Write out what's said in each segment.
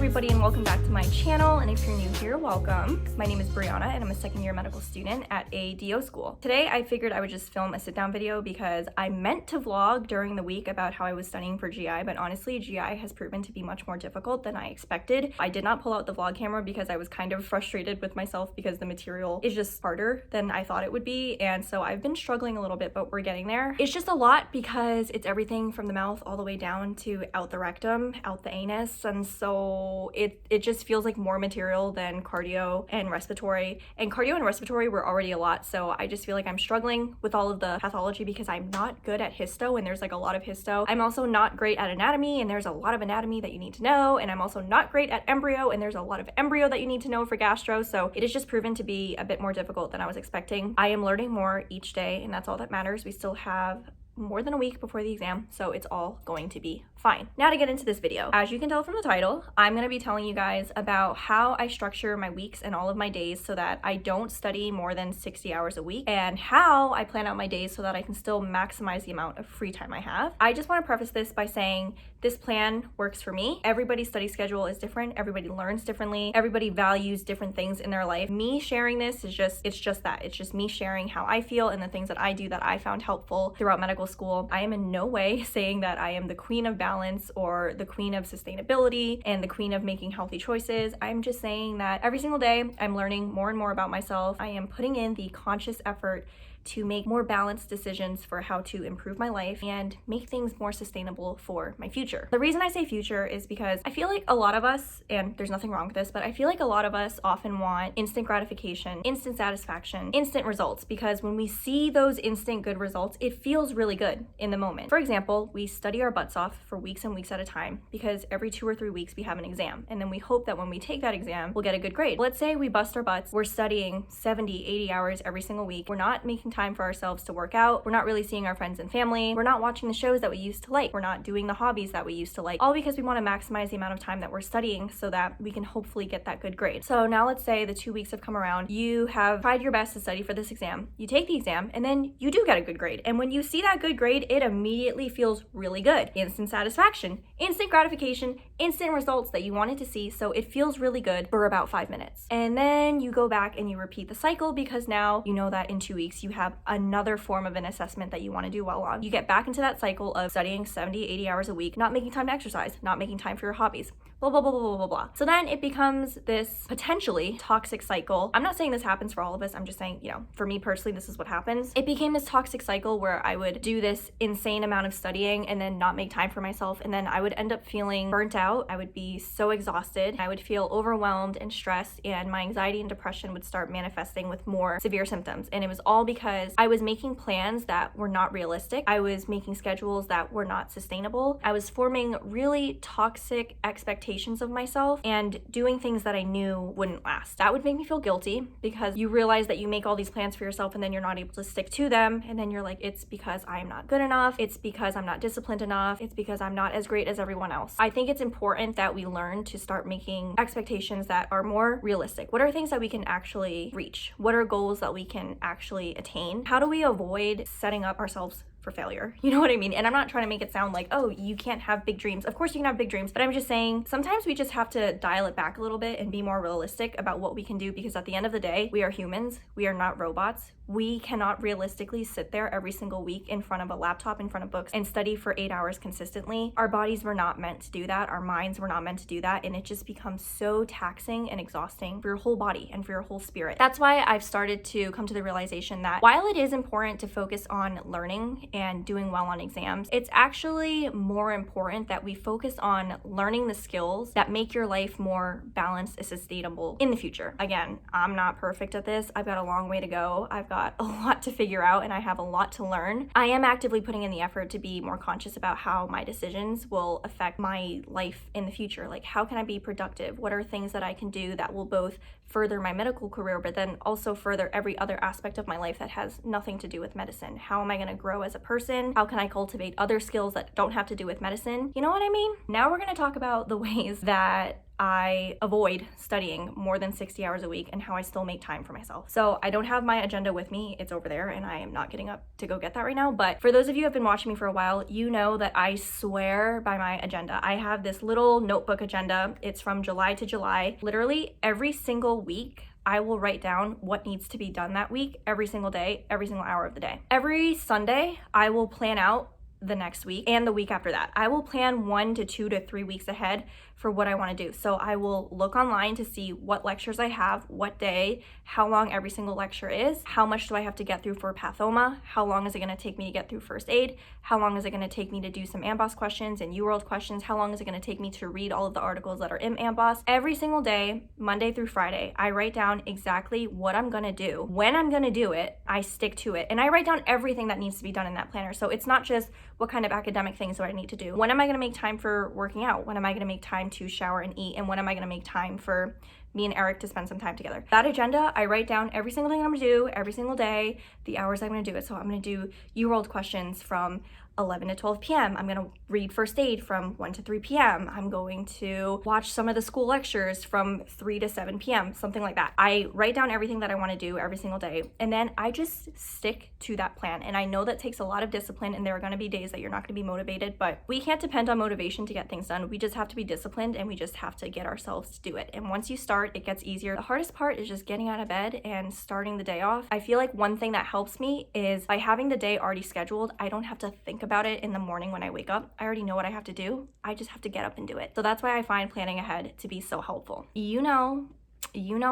everybody, and welcome back to my channel. And if you're new here, welcome. My name is b.eeana and I'm a second-year medical student at a DO school. Today I figured I would just film a sit-down video because I meant to vlog during the week about how I was studying for GI, but honestly GI has proven to be much more difficult than I expected. I did not pull out the vlog camera because I was kind of frustrated with myself because the material is just harder than I thought it would be, and so I've been struggling a little bit, but we're getting there. It's just a lot because it's everything from the mouth all the way down to out the rectum, out the anus, and so it just feels like more material than cardio and respiratory. And cardio and respiratory were already a lot, so I just feel like I'm struggling with all of the pathology because I'm not good at histo, and there's like a lot of histo. I'm also not great at anatomy, and there's a lot of anatomy that you need to know, and I'm also not great at embryo, and there's a lot of embryo that you need to know for gastro, so it has just proven to be a bit more difficult than I was expecting. I am learning more each day, and that's all that matters. We still have more than a week before the exam, so it's all going to be fine. Now to get into this video. As you can tell from the title, I'm going to be telling you guys about how I structure my weeks and all of my days so that I don't study more than 60 hours a week, and how I plan out my days so that I can still maximize the amount of free time I have. I just want to preface this by saying this plan works for me. Everybody's study schedule is different. Everybody learns differently. Everybody values different things in their life. Me sharing this is it's just me sharing how I feel and the things that I do that I found helpful throughout medical school. I am in no way saying that I am the queen of balance or the queen of sustainability and the queen of making healthy choices. I'm just saying that every single day I'm learning more and more about myself. I am putting in the conscious effort to make more balanced decisions for how to improve my life and make things more sustainable for my future. The reason I say future is because I feel like a lot of us, and there's nothing wrong with this, but I feel like a lot of us often want instant gratification, instant satisfaction, instant results, because when we see those instant good results, it feels really good in the moment. For example, we study our butts off for weeks and weeks at a time because every 2 or 3 weeks we have an exam, and then we hope that when we take that exam, we'll get a good grade. Let's say we bust our butts, we're studying 70, 80 hours every single week. We're not making time for ourselves to work out. We're not really seeing our friends and family. We're not watching the shows that we used to like. We're not doing the hobbies that we used to like, all because we want to maximize the amount of time that we're studying so that we can hopefully get that good grade. So now let's say the 2 weeks have come around. You have tried your best to study for this exam. You take the exam and then you do get a good grade. And when you see that good grade, it immediately feels really good. Instant satisfaction, instant gratification, instant results that you wanted to see. So it feels really good for about 5 minutes. And then you go back and you repeat the cycle because now you know that in 2 weeks you have another form of an assessment that you want to do well on. You get back into that cycle of studying 70, 80 hours a week, not making time to exercise, not making time for your hobbies, blah, blah, blah, blah, blah, blah, blah. So then it becomes this potentially toxic cycle. I'm not saying this happens for all of us. I'm just saying, for me personally, this is what happens. It became this toxic cycle where I would do this insane amount of studying and then not make time for myself. And then I would end up feeling burnt out. I would be so exhausted. I would feel overwhelmed and stressed, and my anxiety and depression would start manifesting with more severe symptoms. And it was all because I was making plans that were not realistic. I was making schedules that were not sustainable. I was forming really toxic expectations of myself and doing things that I knew wouldn't last. That would make me feel guilty because you realize that you make all these plans for yourself and then you're not able to stick to them, and then you're like, it's because I'm not good enough, it's because I'm not disciplined enough, it's because I'm not as great as everyone else. I think it's important that we learn to start making expectations that are more realistic. What are things that we can actually reach? What are goals that we can actually attain? How do we avoid setting up ourselves for failure? You know what I mean? And I'm not trying to make it sound like, oh, you can't have big dreams. Of course you can have big dreams, but I'm just saying sometimes we just have to dial it back a little bit and be more realistic about what we can do, because at the end of the day, we are humans. We are not robots. We cannot realistically sit there every single week in front of a laptop, in front of books, and study for 8 hours consistently. Our bodies were not meant to do that. Our minds were not meant to do that. And it just becomes so taxing and exhausting for your whole body and for your whole spirit. That's why I've started to come to the realization that while it is important to focus on learning and doing well on exams, it's actually more important that we focus on learning the skills that make your life more balanced and sustainable in the future. Again, I'm not perfect at this. I've got a long way to go. I've got a lot to figure out and I have a lot to learn. I am actively putting in the effort to be more conscious about how my decisions will affect my life in the future. Like, how can I be productive? What are things that I can do that will both further my medical career, but then also further every other aspect of my life that has nothing to do with medicine? How am I going to grow as a person? How can I cultivate other skills that don't have to do with medicine? You know what I mean? Now we're going to talk about the ways that I avoid studying more than 60 hours a week and how I still make time for myself. So I don't have my agenda with me. It's over there and I am not getting up to go get that right now. But for those of you who have been watching me for a while, you know that I swear by my agenda. I have this little notebook agenda. It's from July to July. Literally every single week, I will write down what needs to be done that week, every single day, every single hour of the day. Every Sunday, I will plan out the next week and the week after that. I will plan 1 to 2 to 3 weeks ahead for what I want to do. So I will look online to see what lectures I have, what day, how long every single lecture is, how much do I have to get through for pathoma, how long is it going to take me to get through first aid, how long is it going to take me to do some AMBOSS questions and UWorld questions, how long is it going to take me to read all of the articles that are in AMBOSS. Every single day, Monday through Friday, I write down exactly what I'm going to do, when I'm going to do it, I stick to it, and I write down everything that needs to be done in that planner. So it's not just what kind of academic things do I need to do, when am I going to make time for working out, when am I going to make time to shower and eat, and when am I going to make time for me and Eric to spend some time together. That agenda, I write down every single thing I'm going to do every single day, the hours I'm going to do it. So I'm going to do UWorld questions from 11 to 12 p.m. I'm going to read first aid from 1 to 3 p.m. I'm going to watch some of the school lectures from 3 to 7 p.m., something like that. I write down everything that I want to do every single day, and then I just stick to that plan. And I know that takes a lot of discipline, and there are going to be days that you're not going to be motivated, but we can't depend on motivation to get things done. We just have to be disciplined, and we just have to get ourselves to do it. And once you start, it gets easier. The hardest part is just getting out of bed and starting the day off. I feel like one thing that helps me is by having the day already scheduled, I don't have to think about it in the morning when I wake up. I already know what I have to do. I just have to get up and do it. So that's why I find planning ahead to be so helpful. You know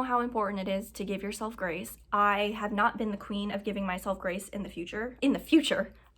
how important it is to give yourself grace. I have not been the queen of giving myself grace in the future.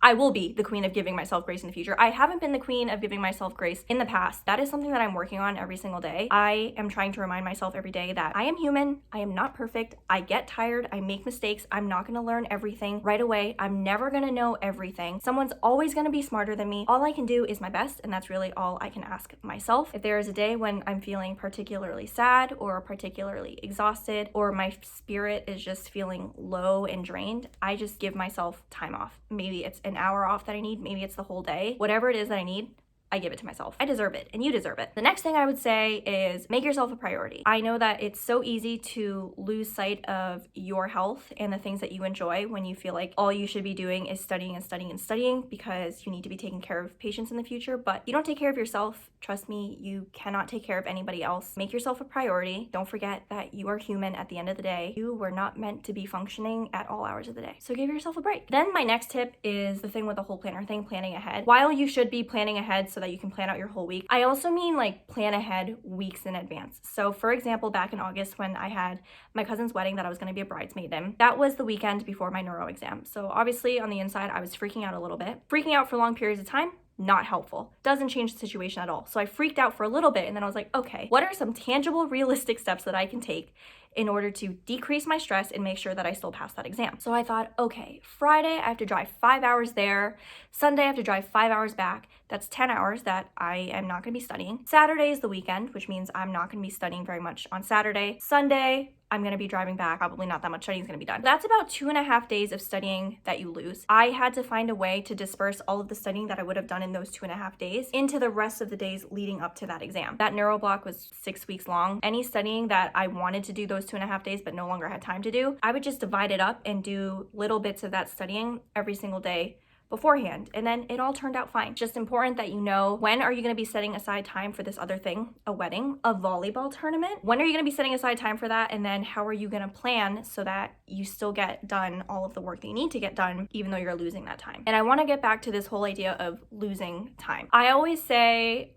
I will be the queen of giving myself grace in the future. I haven't been the queen of giving myself grace in the past. That is something that I'm working on every single day. I am trying to remind myself every day that I am human. I am not perfect. I get tired. I make mistakes. I'm not going to learn everything right away. I'm never going to know everything. Someone's always going to be smarter than me. All I can do is my best, and that's really all I can ask myself. If there is a day when I'm feeling particularly sad or particularly exhausted, or my spirit is just feeling low and drained, I just give myself time off. Maybe it's an hour off that I need, maybe it's the whole day. Whatever it is that I need, I give it to myself. I deserve it, and you deserve it. The next thing I would say is make yourself a priority. I know that it's so easy to lose sight of your health and the things that you enjoy when you feel like all you should be doing is studying and studying and studying because you need to be taking care of patients in the future, but you don't take care of yourself. Trust me, you cannot take care of anybody else. Make yourself a priority. Don't forget that you are human at the end of the day. You were not meant to be functioning at all hours of the day. So give yourself a break. Then my next tip is the thing with the whole planner thing, planning ahead. While you should be planning ahead so that you can plan out your whole week, I also mean like plan ahead weeks in advance. So for example, back in August when I had my cousin's wedding that I was going to be a bridesmaid in, that was the weekend before my neuro exam. So obviously on the inside, I was freaking out a little bit. Freaking out for long periods of time, not helpful. Doesn't change the situation at all. So I freaked out for a little bit, and then I was like, okay, what are some tangible, realistic steps that I can take in order to decrease my stress and make sure that I still pass that exam? So I thought, okay, Friday, I have to drive 5 hours there. Sunday, I have to drive 5 hours back. That's 10 hours that I am not going to be studying. Saturday is the weekend, which means I'm not going to be studying very much on Saturday. Sunday, I'm going to be driving back. Probably not that much studying is going to be done. That's about 2.5 days of studying that you lose. I had to find a way to disperse all of the studying that I would have done in those 2.5 days into the rest of the days leading up to that exam. That neuro block was 6 weeks long. Any studying that I wanted to do those 2.5 days but no longer had time to do, I would just divide it up and do little bits of that studying every single day beforehand, and then it all turned out fine. Just important that you know, when are you going to be setting aside time for this other thing, a wedding, a volleyball tournament? When are you going to be setting aside time for that? And then how are you going to plan so that you still get done all of the work that you need to get done, even though you're losing that time? And I want to get back to this whole idea of losing time. I always say,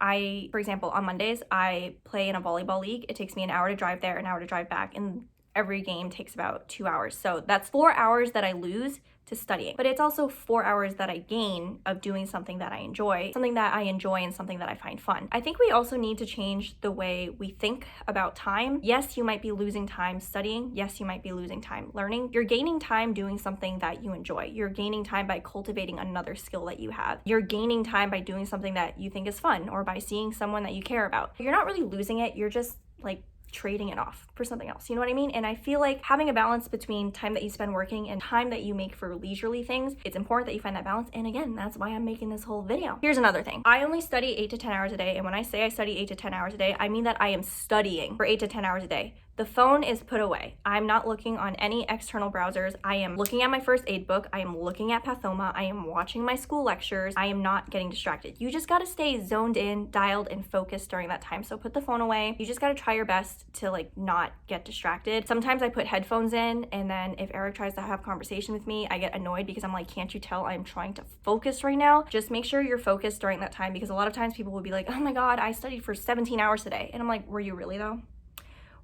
for example, on Mondays, I play in a volleyball league. It takes me an hour to drive there, an hour to drive back, and every game takes about 2 hours. So that's 4 hours that I lose to studying, but it's also 4 hours that I gain of doing something that I enjoy and something that I find fun. I think we also need to change the way we think about time. Yes, you might be losing time studying. Yes, you might be losing time learning. You're gaining time doing something that you enjoy. You're gaining time by cultivating another skill that you have. You're gaining time by doing something that you think is fun or by seeing someone that you care about. You're not really losing it. You're just like trading it off for something else. You know what I mean? And I feel like having a balance between time that you spend working and time that you make for leisurely things, it's important that you find that balance. And again, that's why I'm making this whole video. Here's another thing. I only study 8 to 10 hours a day. And when I say I study 8 to 10 hours a day, I mean that I am studying for 8 to 10 hours a day. The phone is put away. I'm not looking on any external browsers. I am looking at my first aid book. I am looking at Pathoma. I am watching my school lectures. I am not getting distracted. You just gotta stay zoned in, dialed, and focused during that time. So put the phone away. You just gotta try your best to like not get distracted. Sometimes I put headphones in, and then if Eric tries to have conversation with me, I get annoyed because I'm like, can't you tell I'm trying to focus right now? Just make sure you're focused during that time, because a lot of times people will be like, oh my God, I studied for 17 hours today. And I'm like, were you really though?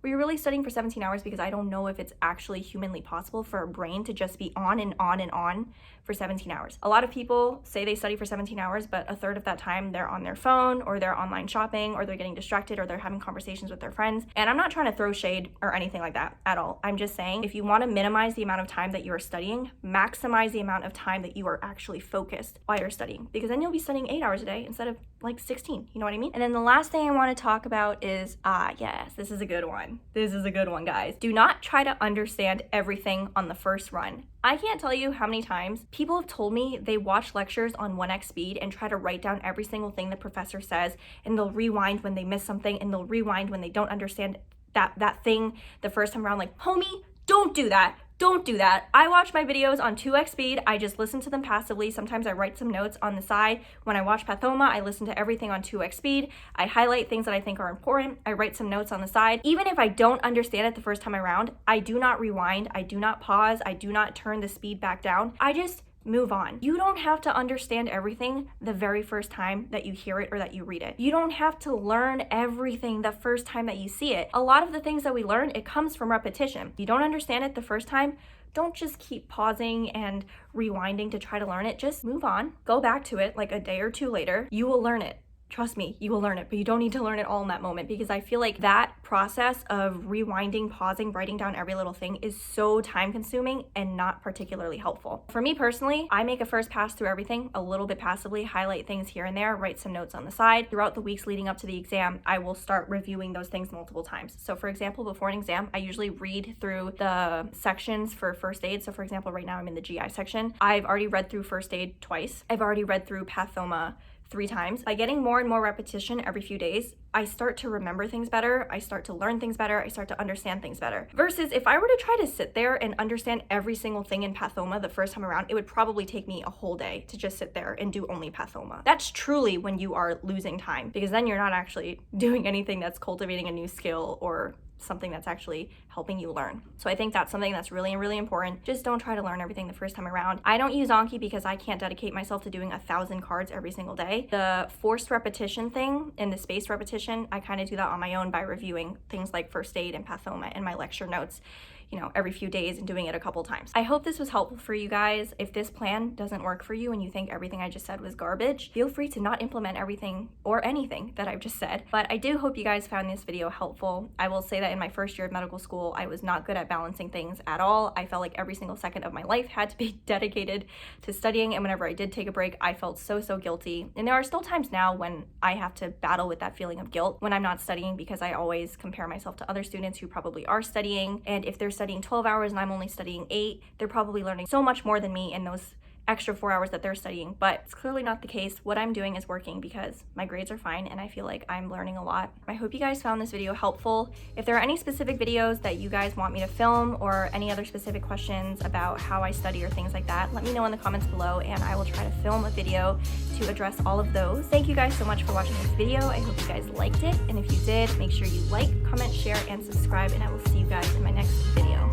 Were you really studying for 17 hours? Because I don't know if it's actually humanly possible for a brain to just be on and on and on for 17 hours. A lot of people say they study for 17 hours, but a third of that time they're on their phone, or they're online shopping, or they're getting distracted, or they're having conversations with their friends. And I'm not trying to throw shade or anything like that at all. I'm just saying, if you want to minimize the amount of time that you are studying, maximize the amount of time that you are actually focused while you're studying, because then you'll be studying 8 hours a day instead of like 16, you know what I mean? And then the last thing I want to talk about is, yes, this is a good one. This is a good one, guys. Do not try to understand everything on the first run. I can't tell you how many times people have told me they watch lectures on 1x speed and try to write down every single thing the professor says, and they'll rewind when they miss something, and they'll rewind when they don't understand that thing the first time around. Like, homie, don't do that. Don't do that. I watch my videos on 2x speed. I just listen to them passively. Sometimes I write some notes on the side. When I watch Pathoma, I listen to everything on 2x speed. I highlight things that I think are important. I write some notes on the side. Even if I don't understand it the first time around, I do not rewind. I do not pause. I do not turn the speed back down. I just move on. You don't have to understand everything the very first time that you hear it or that you read it. You don't have to learn everything the first time that you see it. A lot of the things that we learn, it comes from repetition. If you don't understand it the first time, don't just keep pausing and rewinding to try to learn it. Just move on. Go back to it like a day or two later. You will learn it. Trust me, you will learn it, but you don't need to learn it all in that moment, because I feel like that process of rewinding, pausing, writing down every little thing is so time consuming and not particularly helpful. For me personally, I make a first pass through everything a little bit passively, highlight things here and there, write some notes on the side. Throughout the weeks leading up to the exam, I will start reviewing those things multiple times. So for example, before an exam, I usually read through the sections for first aid. So for example, right now I'm in the GI section. I've already read through first aid twice. I've already read through Pathoma 3 times. By getting more and more repetition every few days, I start to remember things better, I start to learn things better, I start to understand things better. Versus if I were to try to sit there and understand every single thing in Pathoma the first time around, it would probably take me a whole day to just sit there and do only Pathoma. That's truly when you are losing time, because then you're not actually doing anything that's cultivating a new skill or something that's actually helping you learn. So I think that's something that's really, really important. Just don't try to learn everything the first time around. I don't use Anki because I can't dedicate myself to doing 1,000 cards every single day. The forced repetition thing and the spaced repetition, I kind of do that on my own by reviewing things like first aid and Pathoma in my lecture notes, you know, every few days and doing it a couple times. I hope this was helpful for you guys. If this plan doesn't work for you and you think everything I just said was garbage, feel free to not implement everything or anything that I've just said. But I do hope you guys found this video helpful. I will say that in my first year of medical school, I was not good at balancing things at all. I felt like every single second of my life had to be dedicated to studying, and whenever I did take a break, I felt so guilty. And there are still times now when I have to battle with that feeling of guilt when I'm not studying, because I always compare myself to other students who probably are studying, and if they're studying 12 hours and I'm only studying 8, they're probably learning so much more than me in those extra 4 hours that they're studying. But it's clearly not the case. What I'm doing is working because my grades are fine and I feel like I'm learning a lot. I hope you guys found this video helpful. If there are any specific videos that you guys want me to film, or any other specific questions about how I study or things like that, let me know in the comments below and I will try to film a video to address all of those. Thank you guys so much for watching this video. I hope you guys liked it, and if you did, make sure you like, comment, share, and subscribe, and I will see you guys in my next video.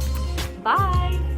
Bye!